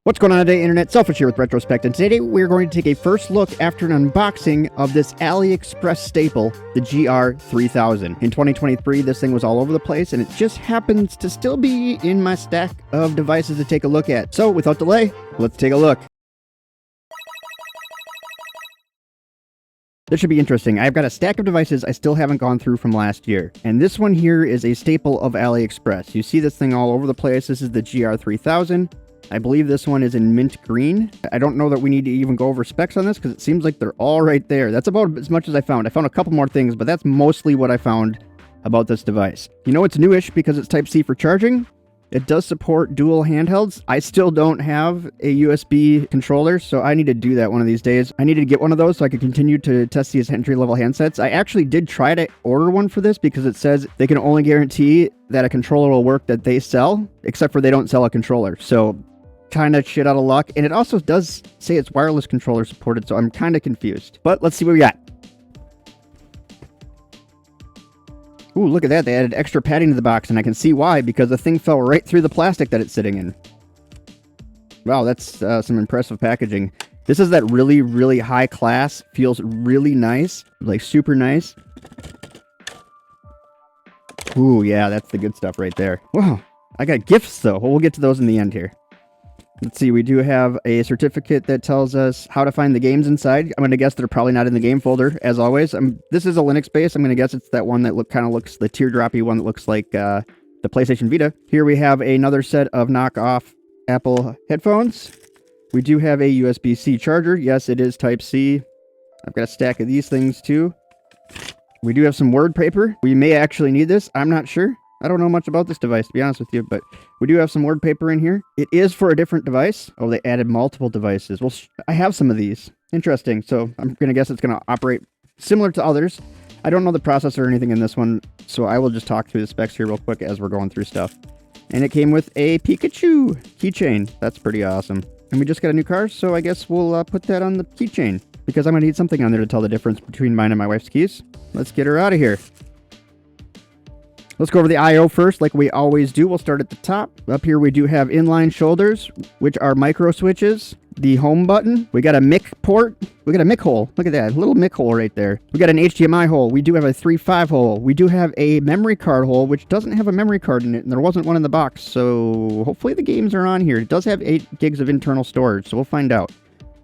What's going on today, Internet? Selfish here with Retrospect, and today we're going to take a first look after an unboxing of this AliExpress staple, the GR3000. In 2023, this thing was all over the place, and it just happens to still be in my stack of devices to take a look at. So, without delay, let's take a look. This should be interesting. I've got a stack of devices I still haven't gone through from last year, and this one here is a staple of AliExpress. You see this thing all over the place. This is the GR3000. I believe this one is in mint green. I don't know that we need to even go over specs on this because it seems like they're all right there. That's about as much as I found. I found a couple more things, but that's mostly what I found about this device. You know, it's newish because it's Type-C for charging. It does support dual handhelds. I still don't have a USB controller, so I need to do that one of these days. I needed to get one of those so I could continue to test these entry-level handsets. I actually did try to order one for this because it says they can only guarantee that a controller will work that they sell, except for they don't sell a controller. So kind of shit out of luck. And it also does say it's wireless controller supported, so I'm kind of confused. But let's see what we got. Ooh, look at that. They added extra padding to the box, and I can see why, because the thing fell right through the plastic that it's sitting in. Wow, that's some impressive packaging. This is that really, really high class. Feels really nice. Like, super nice. Ooh, yeah, that's the good stuff right there. Wow, I got gifts, though. Well, we'll get to those in the end here. Let's see, we do have a certificate that tells us how to find the games inside. I'm going to guess they're probably not in the game folder, as always. This is a Linux base. I'm going to guess it's that one that kind of looks, the teardroppy one that looks like the PlayStation Vita. Here we have another set of knockoff Apple headphones. We do have a USB-C charger. Yes, it is Type-C. I've got a stack of these things, too. We do have some word paper. We may actually need this. I'm not sure. I don't know much about this device, to be honest with you, but we do have some word paper in here. It is for a different device. Oh, they added multiple devices. Well, I have some of these. Interesting. So I'm going to guess it's going to operate similar to others. I don't know the processor or anything in this one, so I will just talk through the specs here real quick as we're going through stuff. And it came with a Pikachu keychain. That's pretty awesome. And we just got a new car, so I guess we'll put that on the keychain, because I'm going to need something on there to tell the difference between mine and my wife's keys. Let's get her out of here. Let's go over the I/O first, like we always do. We'll start at the top. Up here, we do have inline shoulders, which are micro switches. The home button. We got a mic port. We got a mic hole. Look at that. A little mic hole right there. We got an HDMI hole. We do have a 3.5 hole. We do have a memory card hole, which doesn't have a memory card in it, and there wasn't one in the box. So hopefully the games are on here. It does have 8 gigs of internal storage, so we'll find out.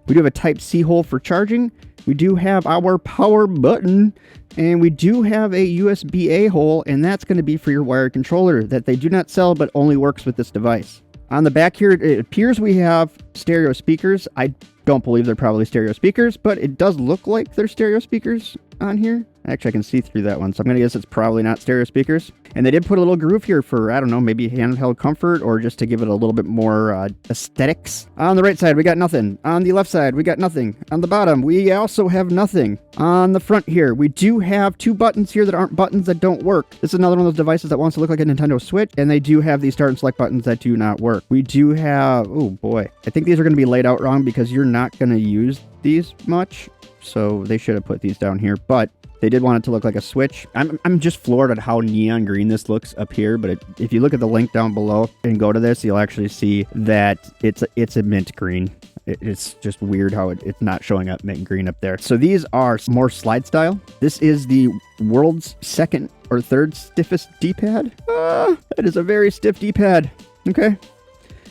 We do have a Type-C hole for charging. We do have our power button, and we do have a USB-A hole, and that's going to be for your wired controller that they do not sell but only works with this device. On the back here, it appears we have stereo speakers. I don't believe they're probably stereo speakers, but it does look like they're stereo speakers on here. Actually, I can see through that one, so I'm going to guess it's probably not stereo speakers. And they did put a little groove here for, I don't know, maybe handheld comfort or just to give it a little bit more aesthetics. On the right side, we got nothing. On the left side, we got nothing. On the bottom, we also have nothing. On the front here, we do have 2 buttons here that aren't buttons that don't work. This is another one of those devices that wants to look like a Nintendo Switch, and they do have these start and select buttons that do not work. We do have, oh boy, I think these are going to be laid out wrong because you're not going to use these much, so they should have put these down here, but they did want it to look like a Switch. I'm just floored at how neon green this looks up here, but if you look at the link down below and go to this, you'll actually see that it's a mint green. It's just weird how it's not showing up mint green up there. So these are more slide style. This is the world's second or third stiffest D-pad. That is a very stiff D-pad. Okay.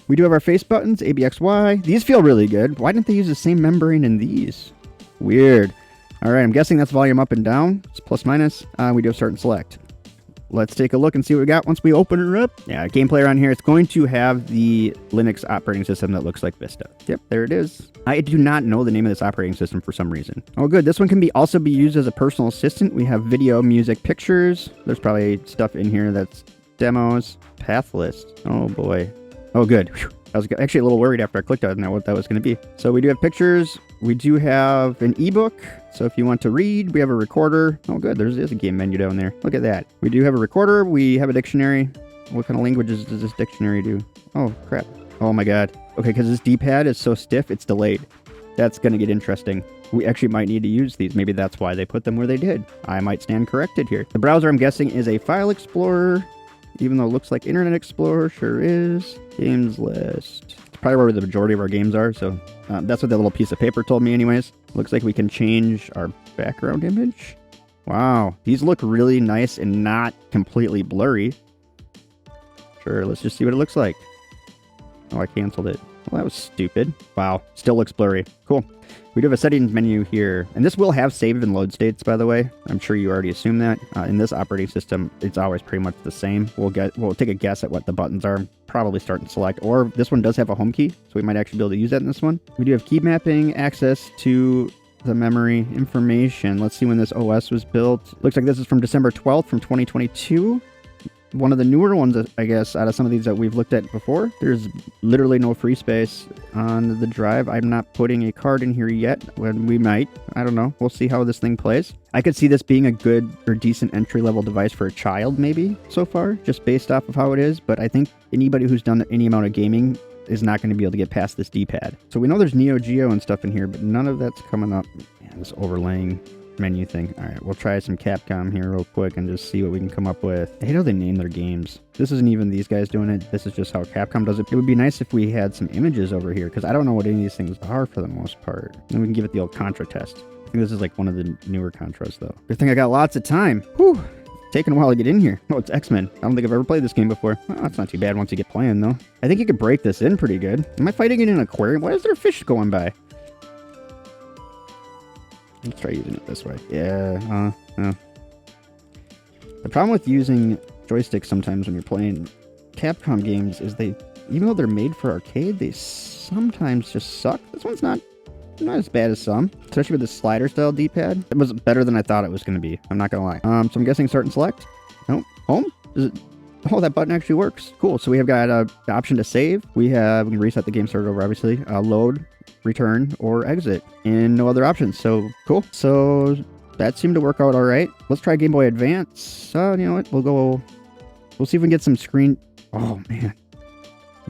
We do have our face buttons, A, B, X, Y. These feel really good. Why didn't they use the same membrane in these? Weird. All right, I'm guessing that's volume up and down. It's plus minus. We do have start and select. Let's take a look and see what we got once we open her up. Yeah, gameplay around here. It's going to have the Linux operating system that looks like Vista. Yep, there it is. I do not know the name of this operating system for some reason. Oh, good. This one can also be used as a personal assistant. We have video, music, pictures. There's probably stuff in here that's demos. Path list. Oh, boy. Oh, good. Whew. I was actually a little worried after I clicked on that what that was going to be. So we do have pictures. We do have an ebook. So if you want to read, we have a recorder. Oh, good. There's a game menu down there. Look at that. We do have a recorder. We have a dictionary. What kind of languages does this dictionary do? Oh, crap. Oh, my God. Okay, because this D-pad is so stiff, it's delayed. That's going to get interesting. We actually might need to use these. Maybe that's why they put them where they did. I might stand corrected here. The browser, I'm guessing, is a file explorer. Even though it looks like Internet Explorer, sure is. Games list. It's probably where the majority of our games are, so that's what that little piece of paper told me anyways. Looks like we can change our background image. Wow, these look really nice and not completely blurry. Sure, let's just see what it looks like. Oh, I canceled it. Well, that was stupid. Wow, still looks blurry. Cool. We do have a settings menu here, and this will have save and load states, by the way. I'm sure you already assumed that. In this operating system, it's always pretty much the same. We'll take a guess at what the buttons are. Probably start and select, or this one does have a home key, so we might actually be able to use that in this one. We do have key mapping, access to the memory information. Let's see when this OS was built. Looks like this is from December 12th from 2022. One of the newer ones, I guess, out of some of these that we've looked at before. There's literally no free space on the drive. I'm not putting a card in here yet, when we might. I don't know. We'll see how this thing plays. I could see this being a good or decent entry-level device for a child, maybe, so far, just based off of how it is. But I think anybody who's done any amount of gaming is not going to be able to get past this D-pad. So we know there's Neo Geo and stuff in here, but none of that's coming up. Man, this overlaying menu thing. All right, we'll try some Capcom here real quick and just see what we can come up with. I hate how they name their games. This isn't even these guys doing it. This is just how Capcom does it. It would be nice if we had some images over here, because I don't know what any of these things are for the most part. Then we can give it the old Contra test. I think this is like one of the newer Contras, though. Good thing I got lots of time. Whew. Taking a while to get in here. Oh, it's X-Men. I don't think I've ever played this game before. Well, that's not too bad once you get playing, though. I think you could break this in pretty good. Am I fighting in an aquarium? Why is there a fish going by? Let's try using it this way. Yeah, The problem with using joysticks sometimes when you're playing Capcom games is even though they're made for arcade, they sometimes just suck. This one's not as bad as some, especially with the slider style D-pad. It was better than I thought it was going to be. I'm not going to lie. So I'm guessing start and select. Nope. Home? Is it? Oh, that button actually works. Cool. So we have got the option to save. We can reset the game, start over, obviously. Load, return, or exit, and no other options. So cool. So that seemed to work out all right. Let's try Game Boy Advance. You know what? We'll see if we can get some screen. Oh man,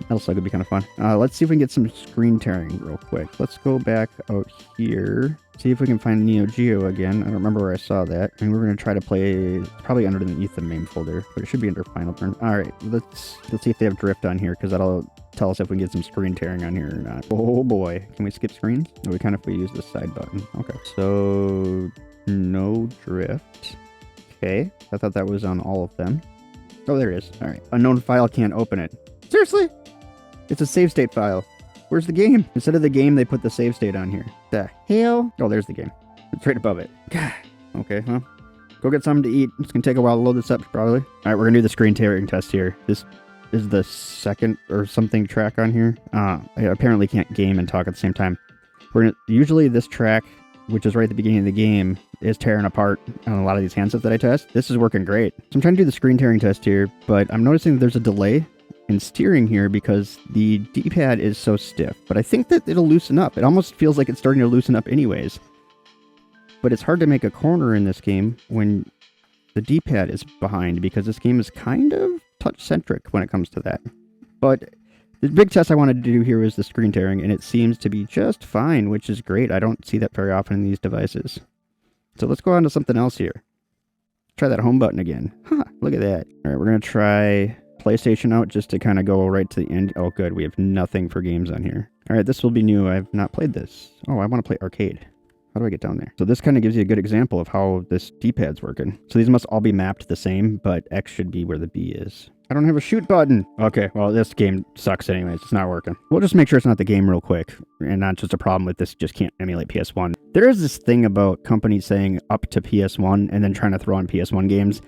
that'll still be kind of fun. Let's see if we can get some screen tearing real quick. Let's go back out here. See if we can find Neo Geo again. I don't remember where I saw that. And we're going to try to play, probably underneath the main folder, but it should be under Final Turn. All right, let's see if they have drift on here, because that'll tell us if we can get some screen tearing on here or not. Oh boy, can we skip screens? No, we can if we use the side button. Okay, so no drift. Okay, I thought that was on all of them. Oh, there it is. All right, unknown file can't open it. Seriously? It's a save state file. Where's the game? Instead of the game, they put the save state on here. The hell? Oh, there's the game. It's right above it. God. Okay, well, go get something to eat. It's going to take a while to load this up, probably. All right, we're going to do the screen tearing test here. This is the second or something track on here. I apparently can't game and talk at the same time. Usually this track, which is right at the beginning of the game, is tearing apart on a lot of these handsets that I test. This is working great. So I'm trying to do the screen tearing test here, but I'm noticing that there's a delay in steering here because the D-pad is so stiff, but I think that it'll loosen up. It almost feels like it's starting to loosen up anyways. But it's hard to make a corner in this game when the D-pad is behind, because this game is kind of touch-centric when it comes to that. But the big test I wanted to do here was the screen tearing, and it seems to be just fine, which is great. I don't see that very often in these devices. So let's go on to something else here. Try that home button again. Huh, look at that. All right, we're going to try PlayStation out just to kind of go right to the end. Oh, good. We have nothing for games on here. All right, this will be new. I've not played this. Oh, I want to play arcade. How do I get down there? So this kind of gives you a good example of how this D-pad's working. So these must all be mapped the same, but X should be where the B is. I don't have a shoot button. Okay, well, this game sucks anyways. It's not working. We'll just make sure it's not the game real quick, and not just a problem with this just can't emulate PS1. There is this thing about companies saying up to PS1 and then trying to throw on PS1 games.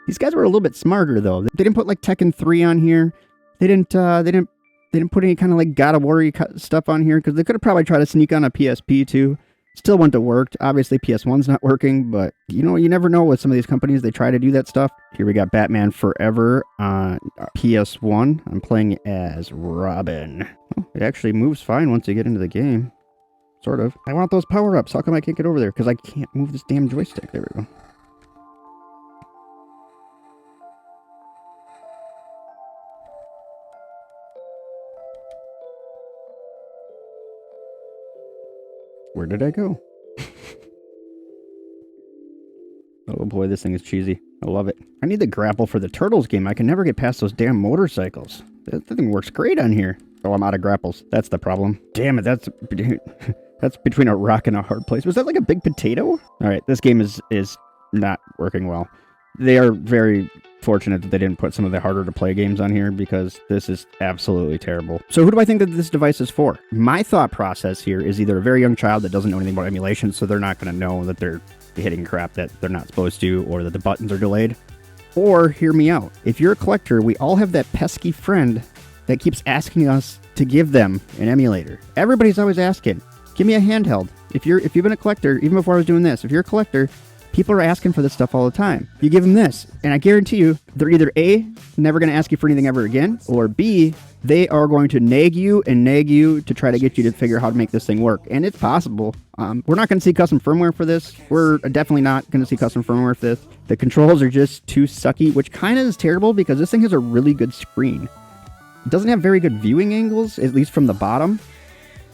These guys were a little bit smarter though. They didn't put like Tekken 3 on here. They didn't put any kind of like God of War stuff on here, because they could have probably tried to sneak on a PSP too. Still wouldn't have worked. Obviously PS1's not working, but you know, you never know with some of these companies. They try to do that stuff. Here we got Batman Forever on PS1. I'm playing as Robin. Oh, it actually moves fine once you get into the game. Sort of. I want those power-ups. How come I can't get over there? Because I can't move this damn joystick. There we go. Where did I go? Oh boy, this thing is cheesy. I love it. I need the grapple for the Turtles game. I can never get past those damn motorcycles. That thing works great on here. Oh, I'm out of grapples. That's the problem. Damn it, that's that's between a rock and a hard place. Was that like a big potato? All right, this game is not working well. They are very fortunate that they didn't put some of the harder to play games on here because this is absolutely terrible. So who do I think that this device is for? My thought process here is either a very young child that doesn't know anything about emulation, so they're not going to know that they're hitting crap that they're not supposed to, or that the buttons are delayed. Or, hear me out, if you're a collector, we all have that pesky friend that keeps asking us to give them an emulator. Everybody's always asking, give me a handheld. If you've been a collector, even before I was doing this, if you're a collector, people are asking for this stuff all the time. You give them this, and I guarantee you, they're either A, never going to ask you for anything ever again, or B, they are going to nag you to try to get you to figure out how to make this thing work. And it's possible. We're not going to see custom firmware for this. We're definitely not going to see custom firmware for this. The controls are just too sucky, which kind of is terrible because this thing has a really good screen. It doesn't have very good viewing angles, at least from the bottom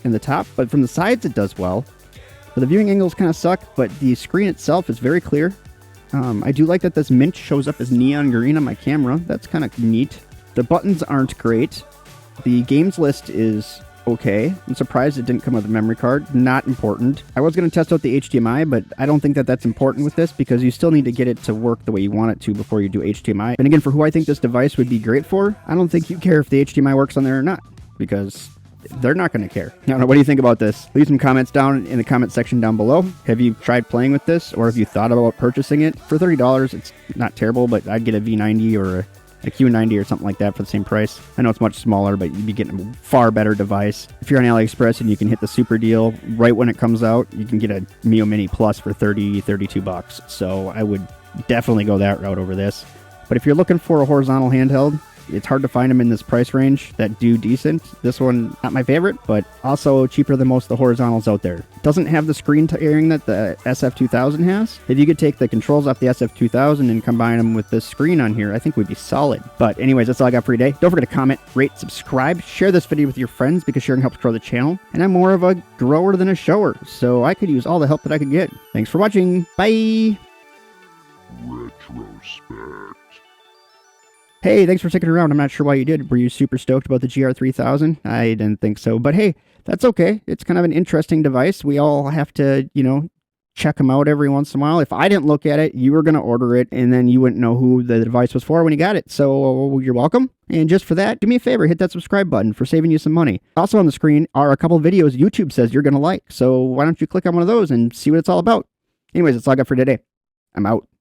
and the top, but from the sides it does well. But the viewing angles kind of suck, but the screen itself is very clear. I do like that this mint shows up as neon green on my camera. That's kind of neat. The buttons aren't great. The games list is okay. I'm surprised it didn't come with a memory card. Not important. I was going to test out the HDMI, but I don't think that that's important with this because you still need to get it to work the way you want it to before you do HDMI. And again, for who I think this device would be great for, I don't think you care if the HDMI works on there or not because they're not going to care. Now, what do you think about this? Leave some comments down in the comment section down below. Have you tried playing with this, or have you thought about purchasing it? For $30, it's not terrible, but I'd get a V90 or a Q90 or something like that for the same price. I know it's much smaller, but you'd be getting a far better device. If you're on AliExpress and you can hit the super deal right when it comes out, you can get a Mio Mini Plus for 32 bucks. So I would definitely go that route over this. But if you're looking for a horizontal handheld, it's hard to find them in this price range that do decent. This one, not my favorite, but also cheaper than most of the horizontals out there. It doesn't have the screen tearing that the SF2000 has. If you could take the controls off the SF2000 and combine them with this screen on here, I think we'd be solid. But anyways, that's all I got for today. Don't forget to comment, rate, subscribe, share this video with your friends because sharing helps grow the channel. And I'm more of a grower than a shower, so I could use all the help that I could get. Thanks for watching. Bye! Retrospect. Hey, thanks for sticking around. I'm not sure why you did. Were you super stoked about the GR3000? I didn't think so. But hey, that's okay. It's kind of an interesting device. We all have to, check them out every once in a while. If I didn't look at it, you were going to order it, and then you wouldn't know who the device was for when you got it. So you're welcome. And just for that, do me a favor, hit that subscribe button for saving you some money. Also on the screen are a couple videos YouTube says you're going to like. So why don't you click on one of those and see what it's all about? Anyways, that's all I got for today. I'm out.